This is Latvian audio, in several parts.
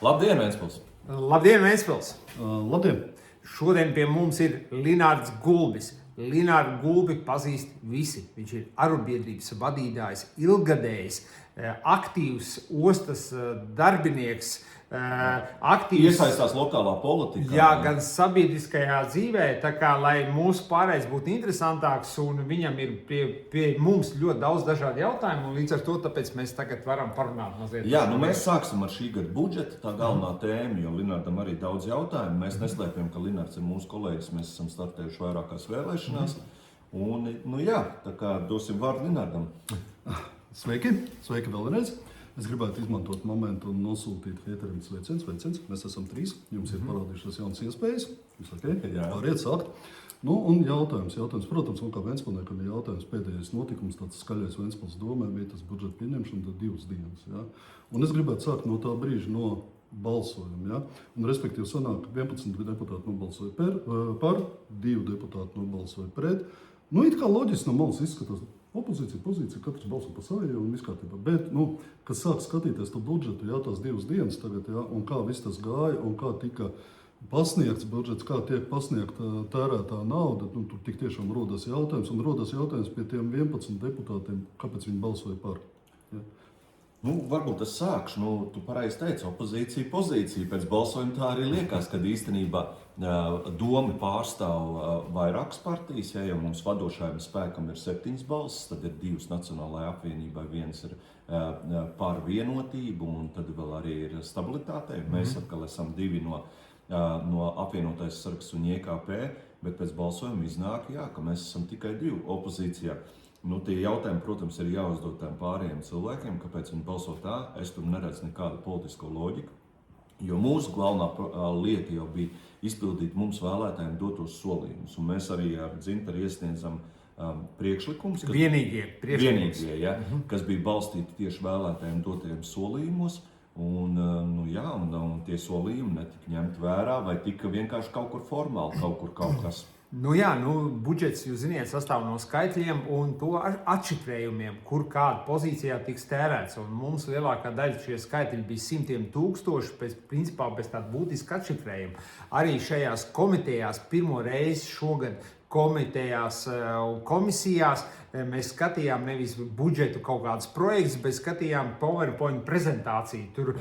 Labdien, Ventspils! Labdien, Ventspils! Labdien! Šodien pie mums ir Linārds Gulbis. Linārdu Gulbi pazīst visi. Viņš ir arotbiedrības vadītājs, ilggadējs, aktīvs ostas darbinieks, aktīvs. Iesaistās lokālā politikā. Jā, gan sabiedriskajā dzīvē, tā kā, lai mūsu pārējais būtu interesantāks, un viņam ir pie mums ļoti daudz dažādu jautājumu, un līdz ar to tāpēc mēs tagad varam parunāt mazliet. Jā, mēs sāksim ar šī gada budžetu, tā galvenā tēma, jo Linārdam arī daudz jautājumu. Mēs neslēpjam, ka Linārds ir mūsu kolēģis, mēs esam startējuši vairākās vēlēšanās, un, tā kā dosim vārdu Linārdam. Sveiki vēlreiz! Es gribētu izmantot momentu un nosūtīt Heterim sveiciens. Mēs esam 3, jums ir parādījušās jaunas iespējas. Jūs variet sākt. Un jautājums. Protams, un kā Ventspilniekam ir jautājums, pēdējais notikums, tāds skaļais Ventspils domē, bija tas budžeta pieņemšana, tad 2 dienas. Ja? Un es gribētu sākt no tā brīža, no balsojuma. Ja? Un respektīvi sanāk, 11 deputāti nobalsoja par, 2 deputāti nobalsoja pret. It kā loģiski no malas izskatās. Opozīcija, pozīcija, katrs balso par savu un viss kārtībā. Bet, kas sāk skatīties to budžetu, tās 2 dienas tagad, un kā viss tas gāja, un kā tika pasniegts budžets, kā tiek pasniegta tērētā nauda, tur tik tiešām rodas jautājums, un rodas jautājums pie tiem 11 deputātiem, kāpēc viņi balsoja par. Ja? Varbūt es sākšu. Tu pareizi teici, opozīcija, pozīcija. Pēc balsojuma tā arī liekas, kad īstenībā Doma pārstāv vairākas partijas. Ja mums vadošajam spēkam ir 7 balsis, tad ir 2 Nacionālajai apvienībai, 1 ir par vienotību, un tad vēl arī ir stabilitātei. Mēs atkal esam 2 no apvienotais saraksts un JKP, bet pēc balsojuma iznāk, ka mēs esam tikai 2 opozīcijā. Tie jautājumi, protams, ir jāuzdod tiem pārējiem cilvēkiem, kāpēc viņi balso tā. Es tur neredzu nekādu politisko loģiku, jo mūsu galvenā lieta jau bija izpildīt mums vēlētājiem dotos solījumus. Un mēs arī ar Dzintaru iesniedzam priekšlikumus, vienīgie, kas bija balstīti tieši vēlētājiem dotajiem solījumos. Un tie solījumi netika ņemti vērā vai tika vienkārši kaut kur formāli, kaut kas. Budžets, jūs ziniet, sastāv no skaitļiem un to atšifrējumiem, kur kāda pozīcijā tiks tērēts. Un mums lielākā daļa šie skaitļi bija 100 000, principā bez tāda būtiska atšifrējuma. Arī šajās komitejās pirmo reizi šogad komitejās un komisijās mēs skatījām nevis budžetu kaut kādus projektus, bet skatījām PowerPoint prezentāciju. Tur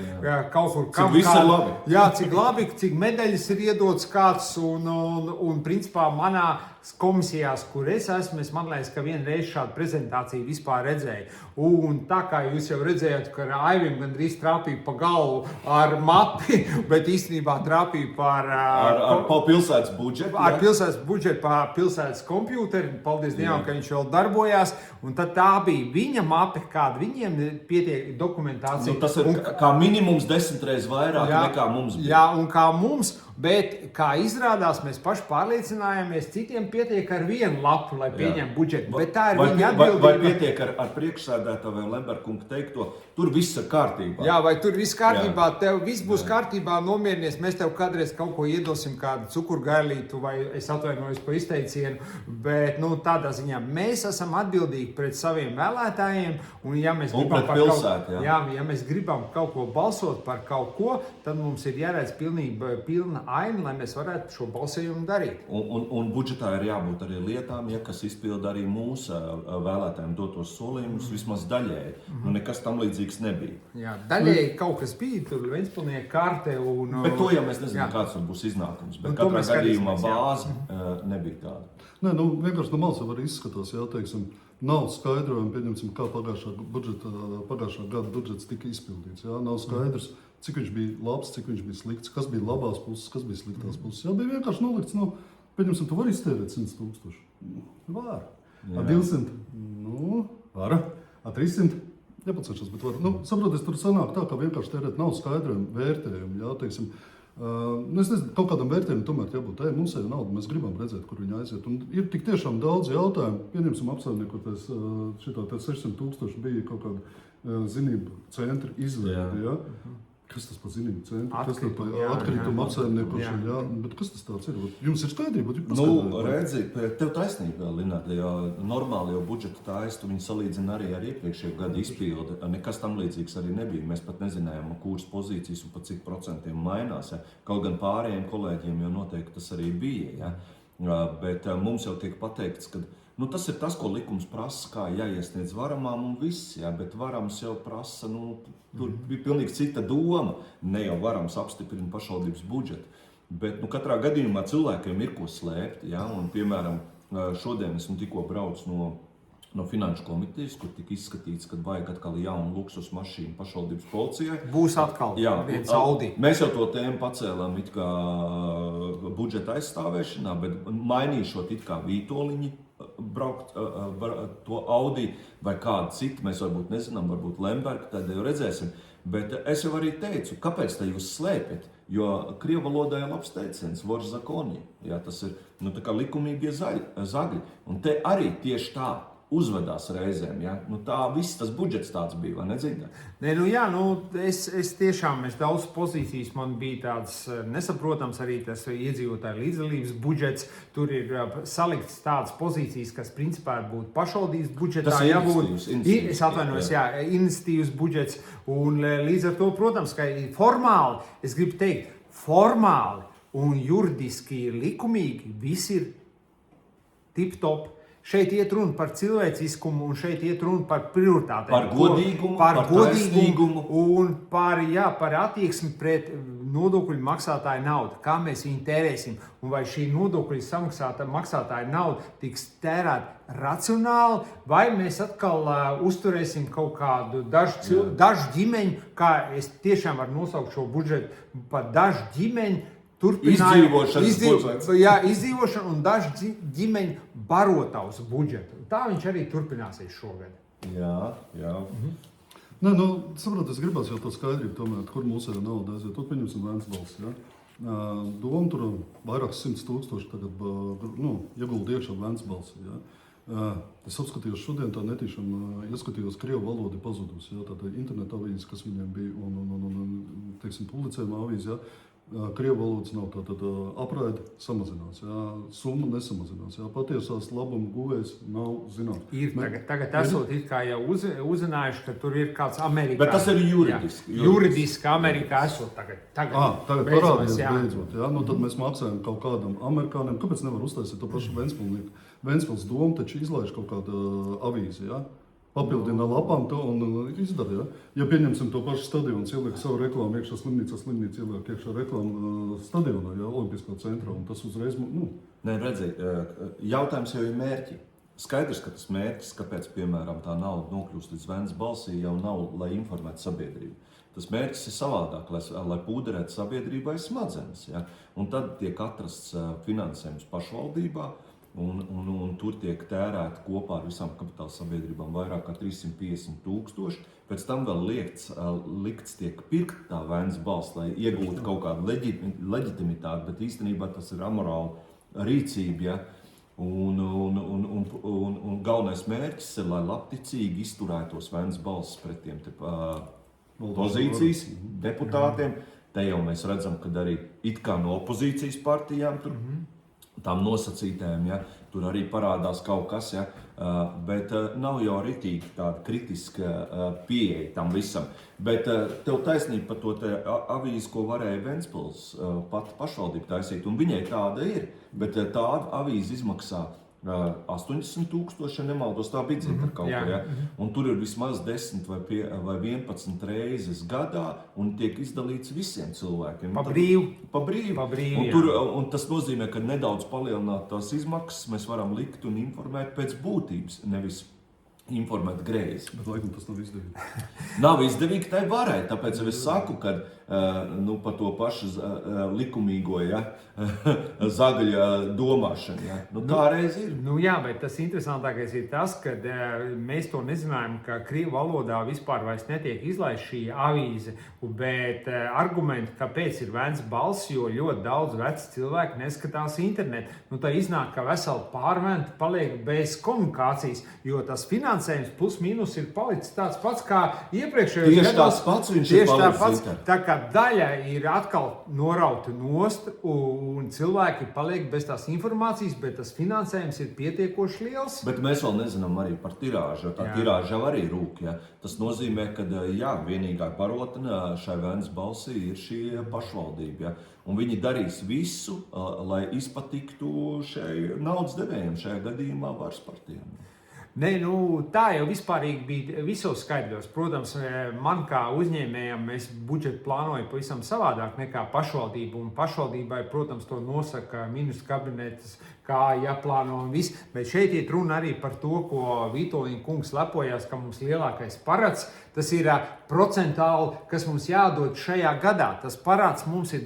kaut kur cik viss ir labi. Jā, cik labi, cik medaļas ir iedots kāds un principā manā komisijās, kur es esmu, man liekas, ka vienreiz šādu prezentāciju vispār redzēju. Un tā kā jūs jau redzējāt, ka Aivim gandrīz trāpīja pa galvu ar mapi, bet īstenībā trāpīja ar pilsētas budžetu. Ar pilsētas budžetu par pilsētas kompjūteri. Paldies Dievam, ka viņš vēl darbojās. Un tad tā bija viņa mape, kāda viņiem pietiek dokumentācija. Tas ir kā minimums 10 reizes vairāk nekā mums bija. Jā, un kā mums, bet kā izrādās, mēs paši pārliecinājāmies, citiem pietiek ar 1 lapu, lai pieņem budžetu. Bet tā ir viņa atbildība. Vai pietiek ar priekšsēdētāju vai Lemberkungu teikto, tur viss ir kārtībā. Jā, vai tur viss kārtībā, tev viss būs kārtībā, nomierinies, mēs tev kādreiz kaut ko iedosim, kādu cukurgailītu, vai es atvainojos par izteicienu, bet tādā ziņā mēs esam atbildīgi pret saviem vēlētājiem, un ja mēs gribam ja mēs gribam kaut ko balsot par kaut ko, tad mums ir jāredz pilna aina, lai mēs varētu šo balsojumu darīt. Un budžetā ir jābūt arī lietām, kas izpilda arī mūsu vēlētājiem dotos solījumus, vismaz daļēji. Nekas tam līdzīgs nebija. Jā, daļēji kaut kas bija, tur Ventspilnieka karte un... Bet to jau mēs nezinām, kāds būs iznākums, bet katrā gadījumā bāze nebija tāda. Vienkārši no malas var izskatās, teiksim, nav skaidrojumi, pieņemsim, kā pagājušā gada budžets tika izpildīts. Nav skaidrs, cik viņš bija labs, cik viņš bija slikts, kas bija labās puses, kas bija sliktās puses. Bija vienkārši nolikts, pieņemsim, tu vari iztērēt 100 000. Var. Ar 200, var. Ar 300, nepacenšos, bet var. Saproties, tur sanāk tā, ka vienkārši tērēt nav skaidrojumi, vērtējumi, teiksim. Es nezinu, kaut kādam vērtējumam tomēr jābūt, mums ir nauda, mēs gribam redzēt, kur viņi aiziet. Un ir tik tiešām daudz jautājumu, pieņemsim apsaimniekoties, šitā 600 000 bija kaut kāda zinību centra izveide. Kas tas par zinību centru? Kas tas par Jā, atkritumu jā. apsaimniekošanu? Jā, bet kas tas tāds ir? Jums ir skaidrība? Redzi, tev taisnība, Linārd, jo normāli jau budžetu taistu viņi salīdzina arī ar iepriekšējo gadu izpildi. Nekas tam līdzīgs arī nebija. Mēs pat nezinājām, kuras pozīcijas un pa cik procentiem mainās. Ja? Kaut gan pārējiem kolēģiem jau noteikti tas arī bija. Ja? Bet mums jau tiek pateikts, ka tas ir tas, ko likums prasa, kā jāiesniedz varamām un viss, ja? Bet varams jau prasa, tur bija pilnīgi cita doma. Ne jau varams apstiprina pašvaldības budžetu. Bet katrā gadījumā cilvēkiem ir ko slēpt. Ja? Un, piemēram, šodien esmu tikko braucis no Finanšu komitejas, kur tika izskatīts, ka vajag atkal jaunu luksus mašīnu pašvaldības policijai. Būs atkal viens Audi. Mēs jau to tēmu pacēlām it kā budžeta aizstāvēšanā, bet mainīšot it kā vītoliņi, braukt to Audi vai kādu citu, mēs varbūt nezinām, varbūt Lembergu, tad jau redzēsim. Bet es jau arī teicu, kāpēc tā jūs slēpjat? Jo krievu valodā ir labs teiciens, vors zakoni. Jā, tas ir tā kā likumīgie zagļi. Un te arī tieši tā uzvedās reizēm. Ja? Tā viss tas budžets tāds bija, vai ne? Es tiešām daudz pozīcijas man bija tāds nesaprotams, arī tas iedzīvotāju līdzdalības budžets. Tur ir salikts tādas pozīcijas, kas principā būtu pašvaldības budžetā. Tas ir es atvainojos, iniciatīvas budžets. Un līdz ar to, protams, ka formāli, es gribu teikt, formāli un juridiski likumīgi viss ir tip-top. Šeit iet runa par cilvēciskumu, un šeit iet runa par prioritātēm. Par godīgumu, par taisnīgumu. Un par attieksmi pret nodokļu maksātāju naudu. Kā mēs viņu tērēsim, un vai šī nodokļu maksātāja nauda tiks tērēta racionāli, vai mēs atkal uzturēsim kaut kādu dažu ģimeņu, kā es tiešām varu nosaukt šo budžetu par dažu ģimeņu, izdzīvošanu un dažu ģimeņu barotavas budžetu. Tā viņš arī turpināsies šogad. Jā. Saprot, es gribētu jau to skaidrību tomēr, kur mūsu nauda aiziet. To pieņemsim Vēncpils. Ja? Doma tur vairākas 100,000 tagad iegulda iekšā Vēncpils. Ja? Es apskatījos šodien, tā netīšām ieskatījos, krievu valoda pazudusi. Ja? Tātad interneta avīzes, kas viņiem bija, un publicējuma avīzes. Ja? Krievu valodas nav, tātad apraide samazinās, summa nesamazinās. Patiesās labuma guvējs nav zināms. Tagad esot it kā jau uzzinājuši, ka tur ir kāds Amerikā. Bet tas ir juridiski. Juridiski Amerikā esot tagad. Tagad parādījās beidzot. Tad mēs maksājam kaut kādam amerikāniem. Kāpēc nevar uztaisīt to pašu Ventspilnieku? Ventspils doma taču izlaiž kaut kādu avīzi, papildina lapām to un izdara. Ja pieņemsim to pašu stadionu, ieliek savu reklāmu iekšā slimnīca ieliek iekšā reklāmu stadionā, Olimpiskā centrā, un tas uzreiz, Nē, redziet, jautājums jau ir mērķi. Skaidrs, ka tas mērķis, kāpēc, piemēram, tā nauda nokļūst līdz Vēncbalsī, jau nav, lai informētu sabiedrību. Tas mērķis ir savādāk, lai pūderētu sabiedrībai smadzenes. Ja? Un tad tiek atrasts finansējums pašvaldībā, un tur tiek tērēti kopā ar visām kapitāla sabiedrībām vairāk kā 350,000. Pēc tam vēl likts tiek pirkt tā Vēncpils, lai iegūtu kaut kādu leģitimitāti, bet īstenībā tas ir amorāla rīcība. Ja? Un galvenais mērķis ir, lai labticīgi izturētos Vēncpils pret tiem pozīcijas deputātiem. Te jau mēs redzam, ka arī it kā no opozīcijas partijām tur tām nosacītēm, tur arī parādās kaut kas, bet nav jau ritīgi tāda kritiska pieeja tam visam. Bet tev taisnība par to avīzi, ko varēja Ventspils pat pašvaldība taisīt, un viņai tāda ir, bet tāda avīze izmaksā 80,000, ja nemaldos, tā bidzeta kaut ko, un tur ir vismaz 10 vai 11 reizes gadā, un tiek izdalīts visiem cilvēkiem. Pa brīvu. Un tas nozīmē, ka nedaudz palielināt tās izmaksas, mēs varam likt un informēt pēc būtības, nevis informēt greizi. Bet laikam tas nav izdevīgi. Nav izdevīgi, tai varēja, tāpēc es saku, ka par to pašu likumīgo, zagaļa domāšanu. Tā reiz ir. Bet tas interesantākais ir tas, ka mēs to nezinājām, ka krievu valodā vispār vairs netiek izlaist šī avīze, bet argumenti, kāpēc ir Vēncpils, jo ļoti daudz veci cilvēki neskatās internetu. Tā iznāk, ka veseli pārventi paliek bez komunikācijas, jo tas finansējums finansējums plus mīnus ir palicis tāds pats kā iepriekšējos Tieši gados. tāds pats viņš ir Tieši palicis, tāpats, Zinter. tā kā daļa ir atkal norauta nost, un cilvēki paliek bez tās informācijas, bet tas finansējums ir pietiekoši liels. Bet mēs vēl nezinām arī par tirāžu, jo tā tirāža jau arī rūk. Ja? Tas nozīmē, ka vienīgā barotne šai vēnas balsī ir šī pašvaldība. Ja? Un viņi darīs visu, lai izpatiktu šai naudas devējiem, šajā gadījumā varas partijām. Nē, nu, tā jau vispārīgi bija visos skaidros. Protams, man kā uzņēmējam mēs budžetu plānojam pavisam savādāk nekā pašvaldība. Un pašvaldībai, protams, to nosaka ministru kabinets, kā jāplāno un viss. Bet šeit iet runa arī par to, ko Vitoļņa kungs lepojas, ka mums lielākais parāds, tas ir procentāli, kas mums jādod šajā gadā. Tas parāds mums ir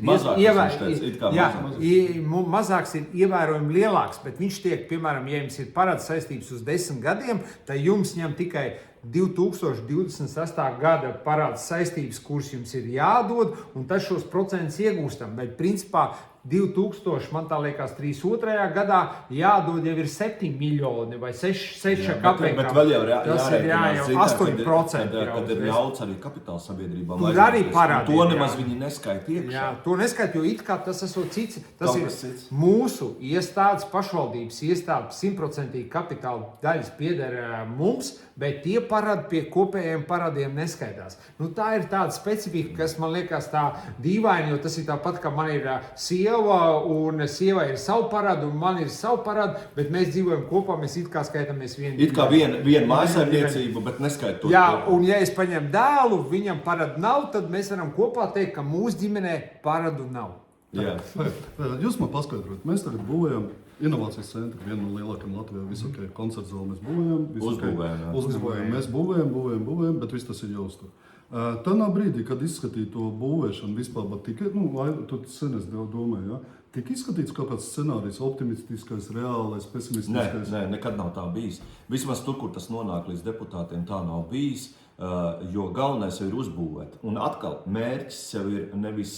mazāks, ir ievērojami lielāks, bet viņš tiek, piemēram, ja jums ir parāds saistības uz 10 gadiem, tad jums ņem tikai 2028. gada parāds saistības, kuras jums ir jādod, un tas šos procentus iegūstam. Bet, principā, 2000, man tā liekas, 32. gadā jādod jau ir 7 miljoni vai 6 kapekām. Bet vēl jau tas ir jau 8%. Kad ir ļauts arī kapitāla sabiedrībām. Tur arī parādi. To nemaz viņi neskaita iekšā. Jā, to neskaita, jo it kā tas esot cits. Tas ir cits. Mūsu iestādes, pašvaldības iestādes 100% kapitāla daļas pieder mums, bet tie parādi pie kopējiem parādiem neskaitās. Nu, tā ir tāda specifika, kas man liekas tā dīvaini, jo tas ir tāpat, ka man ir sieva, un sieva ir savu parādu, un man ir savu parādu, bet mēs dzīvojam kopā, mēs it kā skaitāmies vienu. It kā viena mājasaimniecība, bet neskaita to. Jā, un ja es paņemu dēlu, viņam parādu nav, tad mēs varam kopā teikt, ka mūsu ģimenē parādu nav. Jā. Jūs man paskaidrojat, mēs tagad būvējam inovācijas centru, vienu no lielākajiem Latvijā, visu koncertu zāli mēs būvējam. Uzbūvējam. Mēs būvējam, bet viss tas ir jāuztur. Tādā brīdī, kad izskatīja to būvēšanu vispār, bet tikai, tu sen es domāju, ja? Tika izskatīts kaut kāds scenārijs, optimistiskais, reālais, pesimistiskais? Nē, nekad nav tā bijis. Vismaz tur, kur tas nonāk līdz deputātiem, tā nav bijis, jo galvenais ir uzbūvēt. Un atkal, mērķis jau ir nevis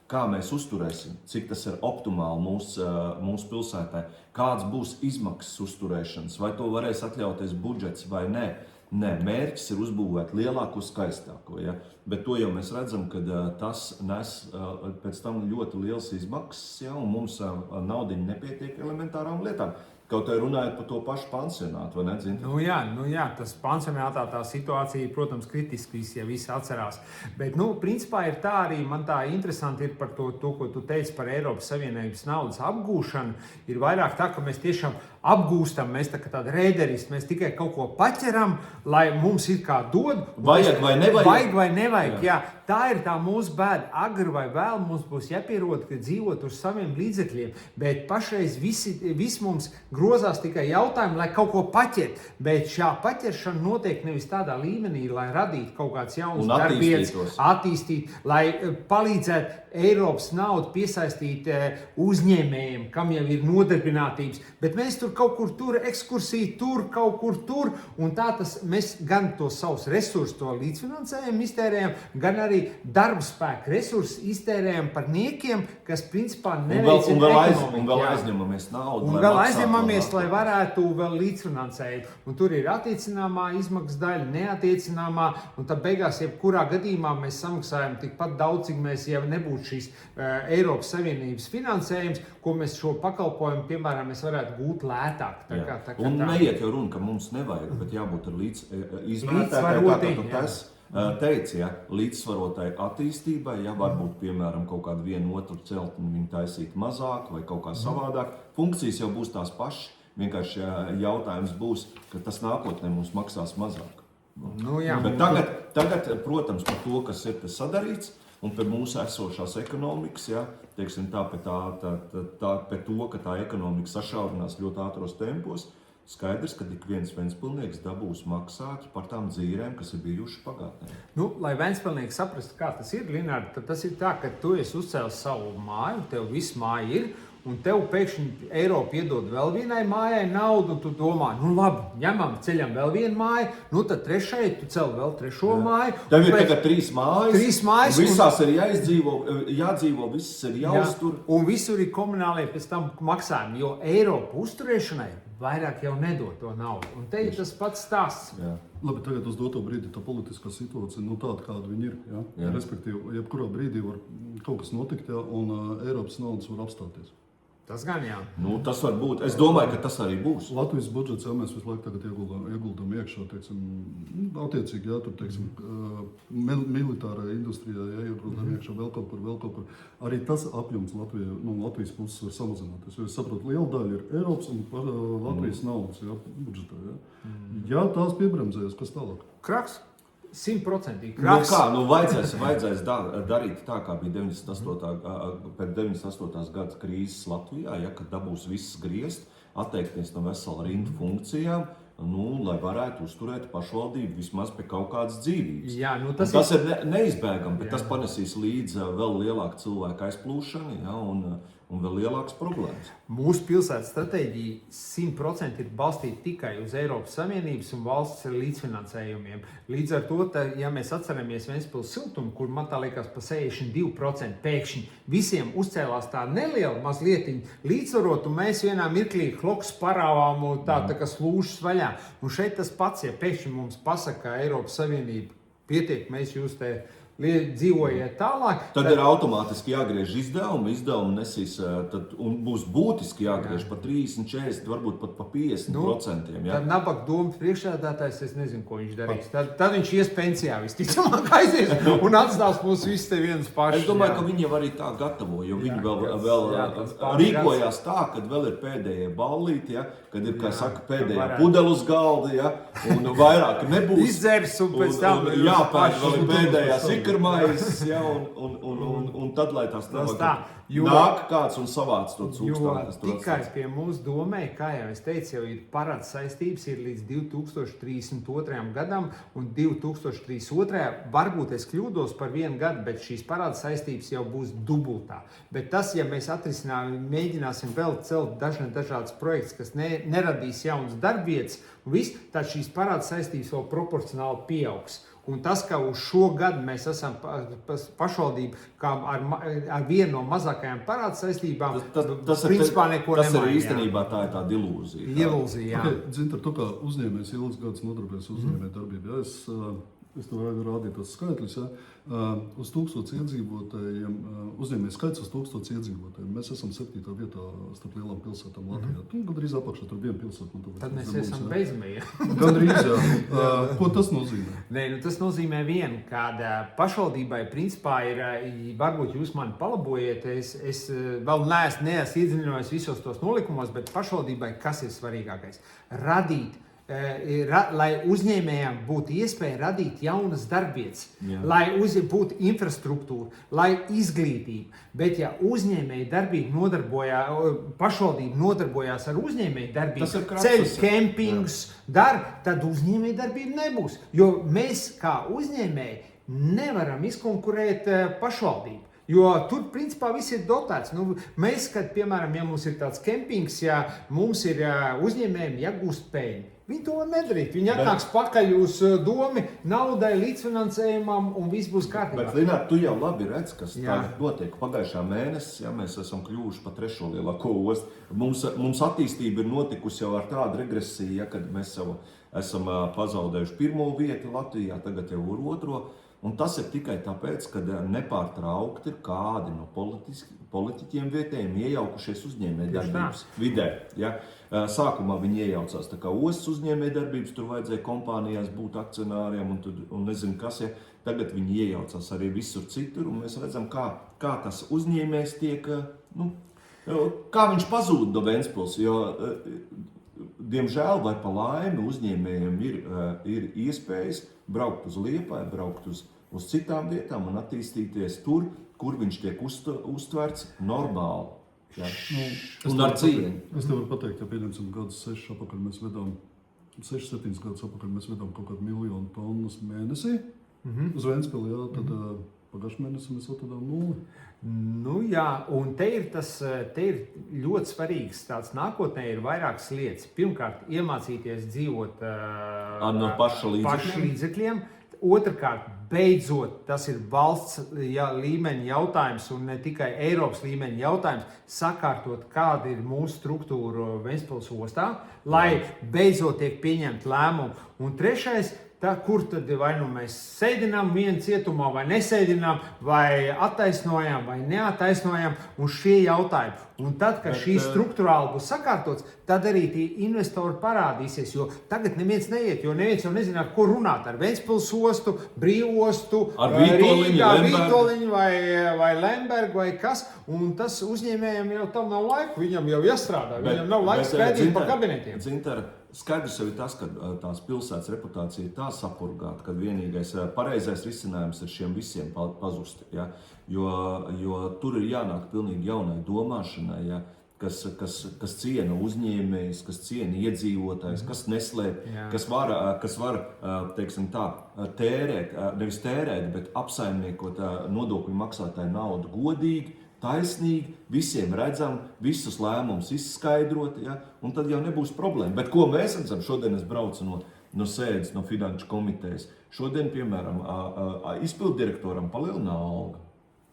kā mēs uzturēsim, cik tas ir optimāli mūsu pilsētai, kāds būs izmaksas uzturēšanas, vai to varēs atļauties budžets vai nē. Nē, mērķis ir uzbūvēt lielāko, skaistāko. Ja? Bet to jau mēs redzam, ka tas nes pēc tam ļoti liels izmaksas, ja? Un mums naudiņa nepietiek elementārām lietām. Kaut arī runājot par to pašu pansionātu, vai ne, Zinta? Nu jā, tas pansionātā tā situācija, protams, kritiski ja visi atcerās. Bet, principā ir tā arī, man tā interesanti ir par to, ko tu teici par Eiropas Savienības naudas apgūšanu. Ir vairāk tā, ka mēs tiešām apgūstam, mēs tā kā tādi rēderisti, mēs tikai kaut ko paķeram, lai mums ir kā dod. Vajag vai nevajag? Vajag vai nevajag, jā. Tā ir tā mūsu bēda. Agri vai vēl mums būs jāpierod, ka dzīvot uz saviem līdzekļiem, bet pašreiz viss mums grozās tikai jautājumu, lai kaut ko paķert. Bet šā paķeršana notiek nevis tādā līmenī, lai radītu kaut kāds jauns darbietas, attīstīt, lai palīdzētu Eiropas naudu piesaistīt uzņēmējiem, kam jau ir nodarbinātības. Bet mēs tur kaut kur tur, ekskursija tur, kaut kur tur, un tā tas mēs gan to savus resursus, to līdzfinansējumu iztērējam, gan arī darba spēku resursus iztērējam par niekiem, kas principā neveicina ekonomiku. Un vēl aizņemamies naudu. Un vēl aizņemamies, lai varētu vēl līdzfinansēt. Un tur ir attiecināmā izmaksas daļa, neattiecināmā, un tad beigās jebkurā gadījumā mēs samaksājam tikpat daudz, cik mēs jau nebūtu šīs Eiropas Savienības finansējums, ko mēs šo pakalpojumu, piemēram, mēs varētu gūt lētāk. Un neiet jau runa, ka mums nevajag, bet jābūt ar izvērtētāju, kā tu tas teici, ja, līdzsvarotai attīstībai, ja varbūt, piemēram, kaut kādu vienu otru celtni viņi taisīt mazāk vai kaut kā savādāk. Funkcijas jau būs tās pašas, vienkārši jautājums būs, ka tas nākotnē mums maksās mazāk. Bet tagad, protams, par to, kas ir sadarīts, un par mūsu esošās ekonomikas, ja, teiksim tā, par to, ka tā ekonomika sašaurinās ļoti ātros tempos, skaidrs, ka ik viens ventspilnieks dabūs maksāt par tām dzīrēm, kas ir bijušas pagātnē. Lai ventspilnieks saprastu, kā tas ir, Linārd, tad tas ir tā, ka tu esi uzcēlis savu māju, tev viss māja ir, un tev pēkšņi Eiropa iedod vēl vienai mājai naudu, un tu domā, labi, ņemam, ceļam vēl vienu māju, tad trešai, tu cel vēl trešo māju. Tev ir tagad 3 mājas. 3 mājas. Visās ir jādzīvo, visas ir jāuztur. Un visur ir komunālie pēc tam maksājumi, jo Eiropa uzturēšanai vairāk jau nedod to naudu. Un te ir tas pats stāsts. Jā. Labi, tagad uz doto brīdi tā politiskā situācija tāda, kāda viņa ir. Ja? Jā. Respektīvi, jebkurā brīdī var kaut kas notikt, ja? Un Eiropas naudas var apstāties. Tas gan jā. Nu, tas var būt. Es domāju, ka tas arī būs. Latvijas budžets, ja mēs visu laiku ieguldām iekšā, teiksim, attiecīgi, jā, tur, teiksim, militārā industrijā, ja, ieguldām iekšā vēl kaut kur. Arī tas apjoms Latvijas puses var samazināties. Jo es saprotu, liela daļa ir Eiropas un Latvijas naudas, jā, budžetā, jā. Ja tās piebremzējas, kas tālāk? Kraks. 100%. Vajadzēs darīt tā, kā bija 98. Gada krīzes Latvijā, ja, kad dabūs viss griezt, atteikties no vesela rinda funkcijām, lai varētu uzturēt pašvaldību vismaz pie kaut kādas dzīvības. Jā, tas ir neizbēgami, bet tas panesīs līdzi vēl lielāku cilvēku aizplūšanu, ja, un vēl lielākas problēmas. Mūsu pilsētas stratēģija 100% ir balstīta tikai uz Eiropas Savienības un valsts līdzfinansējumiem. Līdz ar to, ja mēs atceramies Ventspils siltumu, kur man tā liekas pa 62% pēkšņi visiem uzcēlās tā neliela mazlietiņa līdzsvarot, un mēs vienā mirklī kloks parāvām un tā kā slūžas vaļā. Un šeit tas pats, ja pēkšņi mums pasaka Eiropas Savienība, pietiek, mēs jūs te dzīvojiet tālāk. Tad ir automātiski jāgriež izdevumi nesīs, un būs būtiski jāgriež pa 30, 40, varbūt pat pa 50%. Ja? Tad nabaga domas priekšsēdētājs, es nezinu, ko viņš darīs. Tad viņš ies pensijā visticamāk aizies un atstās mūs visus te vienus pašus. Es domāju, ka viņi jau arī tā gatavo, jo viņi vēl rīkojās tā, kad vēl ir pēdējie ballīti, ja? Kad ir, kā saka, pēdējā pudele uz galda, ja? Un vairāk nebūs. Izdzers un pēc tam jāpērk vēl pēdējās ikarmaises, ja? Un tad, lai tās nāk kāds un savāc to cūkstāju. Tikai pie mūsu domē, kā jau es teicu, jau ir parāds saistības ir līdz 2032. Gadam, un 2032. varbūt es kļūdos par 1 gadu, bet šīs parāds saistības jau būs dubultā. Bet tas, ja mēs mēģināsim vēl celt dažādas projekts, kas neradīs jaunas darbvietas, tad šīs parāds saistības vēl proporcionāli pieaugs. Un tas, ka uz šo gadu mēs esam pašvaldība kā ar vienu no mazākajām parādu saistībām, tas principā neko nemaina. Tas ir īstenībā tā ir tāda ilūzija. Ilūzija, jā. Okay, Dzintar, tu kā uzņēmējs ilgus gadus nodarbojies uzņēmēju darbību. Ja? Es tev rādīju tos skaitļus. Ja? Uz 1000 iedzīvotājiem, uzņēmējs skaits uz 1000 iedzīvotājiem. Mēs esam 7. vietā starp lielām pilsētām Latvijā. Gandrīz apakšā tur viena pilsēta. Tad mēs esam bezmēji. Gandrīz, jā. Ko tas nozīmē? Nē, tas nozīmē vienu, kāda pašvaldībai principā ir, varbūt jūs mani palabojiet, es vēl neesmu iedziļinājies visos tos nolikumos, bet pašvaldībai kas ir svarīgākais? Radīt, lai uzņēmējiem būtu iespēja radīt jaunas darbvietas, lai būtu infrastruktūra, lai izglītība. Bet ja uzņēmēji darbība pašvaldība nodarbojās ar uzņēmēju darbību, ceļu, kempings, tad uzņēmēju darbība nebūs. Jo mēs kā uzņēmēji nevaram izkonkurēt pašvaldību. Jo tur, principā, viss ir dotēts. Mēs, kad, piemēram, ja mums ir tāds kempings, ja mums ir uzņēmējiem jāgūst peļņu, viņi to var nedarīt. Viņi atnāks pakaļ uz domi, naudai, līdzfinansējumam, un viss būs kārtībā. Bet, Lināt, tu jau labi redz, kas tā notiek. Pagājušā mēnesī, ja mēs esam kļuvuši par 3. lielāko ostu. Mums attīstība ir notikusi jau ar tādu regresiju, ja, kad mēs jau esam pazaudējuši 1. vietu Latvijā, tagad jau ir 2. Un tas ir tikai tāpēc, ka nepārtraukti ir kādi no politiķiem vietējiem iejaukušies uzņēmējdarbības vidē. Ja? Sākumā viņi iejaucās tā kā ostas uzņēmējdarbības, tur vajadzēja kompānijās būt akcionāriem un nezinu kas. Ja? Tagad viņi iejaucās arī visur citur, un mēs redzam, kā tas uzņēmējs tiek, kā viņš pazūd no Ventspils. Jo, diemžēl vai pa laimi uzņēmējiem ir iespējas braukt uz Liepāju, braukt uz citām vietām un attīstīties tur, kur viņš tiek uztverts normāli. Ja? Un ar cieņu. Es tev varu pateikt, ka pieņemsim gadus 6 apakaļ mēs vedām, 6-7 gadus apakaļ mēs vedām kaut kādu 1 000 000 tonnas mēnesī uz Ventspili, jā, tad pagājušajā mēnesī mēs atradām 0. Nu jā, un te ir ļoti svarīgs tāds nākotnē ir vairākas lietas. Pirmkārt, iemācīties dzīvot no paša līdzekļiem. Otrkārt, beidzot tas ir valsts līmeņa jautājums un ne tikai Eiropas līmeņa jautājums, sakārtot, kāda ir mūsu struktūra Ventspils ostā, lai beidzot tiek pieņemt lēmumu. Un trešais, kur tad vai nu mēs sēdinām vienu cietumā, vai nesēdinām, vai attaisnojam, vai neattaisnojam, un šie jautājumi. Un tad, kad šī struktūrāli būs sakārtots, tad arī tie investori parādīsies, jo tagad neviens neiet, jo neviens jau nezina, ar ko runāt, ar Ventspils ostu, Brīvostu, Vītoliņu vai Lembergu vai kas, un tas uzņēmējiem jau tam nav laika, viņam jau jāstrādā, viņam nav laika skaidīt par kabinetiem. Dzintara, skaidrs jau ir tas, ka tās pilsētas reputācija ir tā sapurgāta, ka vienīgais pareizais risinājums ir šiem visiem pazust, ja? Jo tur ir jānāk pilnīgi jaunai domāšanai, ja? Kas ciena uzņēmējs, kas ciena iedzīvotājs, kas neslēp, kas var teiksim tā, tērēt, nevis tērēt, bet apsaimniekot nodokļu maksātāju naudu godīgi, taisnīgi, visiem redzam, visus lēmumus izskaidrot, ja? Un tad jau nebūs problēma. Bet ko mēs redzam? Šodien es braucu no sēdes, no finanšu komitejas. Šodien, piemēram, izpilddirektoram palielina alga.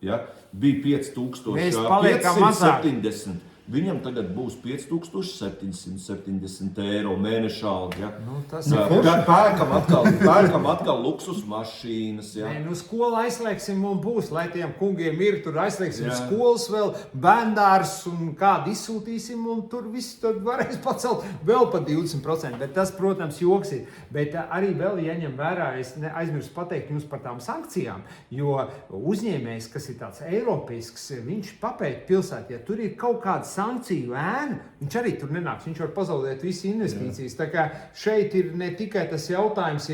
Ja? Bija 5,570. Viņam tagad būs 5,770 eiro mēneša alga. Ja? Pērkam atkal luksus mašīnas. Ja? Nē, skola aizslēgsim un būs, lai tiem kungiem ir, tur aizslēgsim skolas vēl, bērndārs un kādu izsūtīsim, un tur viss tur varēs pacelt vēl pa 20%. Bet tas, protams, joks ir. Bet arī vēl jāņem vērā, es aizmirsu pateikt jums par tām sankcijām, jo uzņēmējs, kas ir tāds eiropeisks, viņš papēta pilsētā, ja tur ir kaut kāda sankciju ēna, viņš arī tur nenāks, viņš var pazaudēt visas investīcijas. Tā kā šeit ir ne tikai tas jautājums,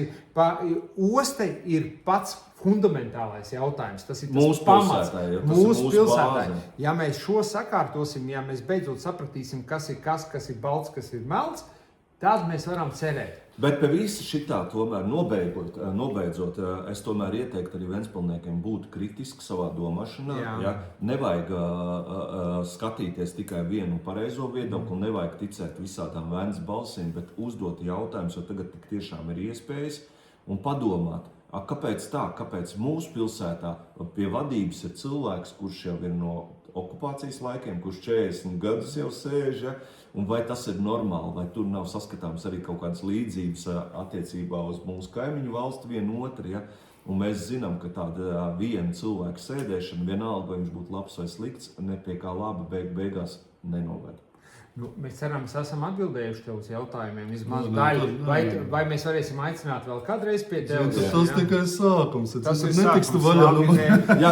osta ir pats fundamentālais jautājums. Tas ir tas mūsu pamats. Mūsu pilsētai. Ja mēs šo sakārtosim, ja mēs beidzot sapratīsim, kas ir balts, kas ir melns, tad mēs varam cerēt. Bet pie visa šitā tomēr nobeidzot, es tomēr ieteiktu arī ventspilniekiem būt kritiski savā domāšanā. Ja? Nevajag skatīties tikai vienu pareizo viedokli, nevajag ticēt visādām vēnas balsīm, bet uzdot jautājumus, jo tagad tik tiešām ir iespējas, un padomāt, kāpēc tā, kāpēc mūsu pilsētā pie vadības ir cilvēks, kurš jau ir no okupācijas laikiem, kurš 40 gadus jau sēž, ja? Un vai tas ir normāli, vai tur nav saskatāms arī kaut kādas līdzības attiecībā uz mūsu kaimiņu valstu vienu otru, ja? Un mēs zinām, ka tāda viena cilvēka sēdēšana, vienalga, vai viņš būtu labs vai slikts, ne pie kā laba beigās nenoved. Mēs cerams, esam atbildējuši tev uz jautājumiem, vismaz daļu. Vai mēs varēsim aicināt vēl kādreiz pie tevis? Tas tikai sākums. Tas ir netiks tu sākums. vaļā. Jā,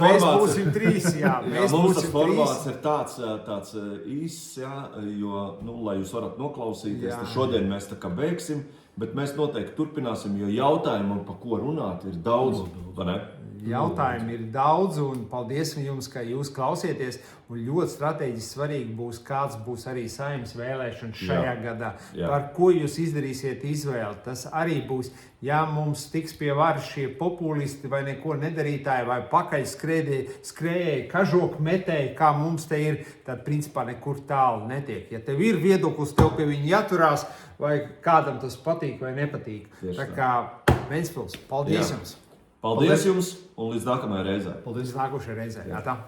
Mēs būsim trīs, jā. Mums tas formāts ir tāds īss, jā, jo, lai jūs varat noklausīties, tad šodien mēs tā kā beigsim, bet mēs noteikti turpināsim, jo jautājumu, pa ko runāt, ir daudz, vai ne? Jautājumi ir daudz, un paldies jums, ka jūs klausieties. Un ļoti strateģiski svarīgi būs, kāds būs arī Saeimas vēlēšanas šajā gadā. Par ko jūs izdarīsiet izvēli. Tas arī būs, ja mums tiks pie varas šie populisti vai neko nedarītāji, vai pakaļ skrējēji, kažoku metēji, kā mums te ir, tad principā nekur tālu netiek. Ja tev ir viedoklis, tev pie viņa jāturās, vai kādam tas patīk vai nepatīk. Tā kā Ventspils, paldies jums! Paldies jums un līdz nākamajai reizei. Līdz nākošajai reizei. Jā, tā.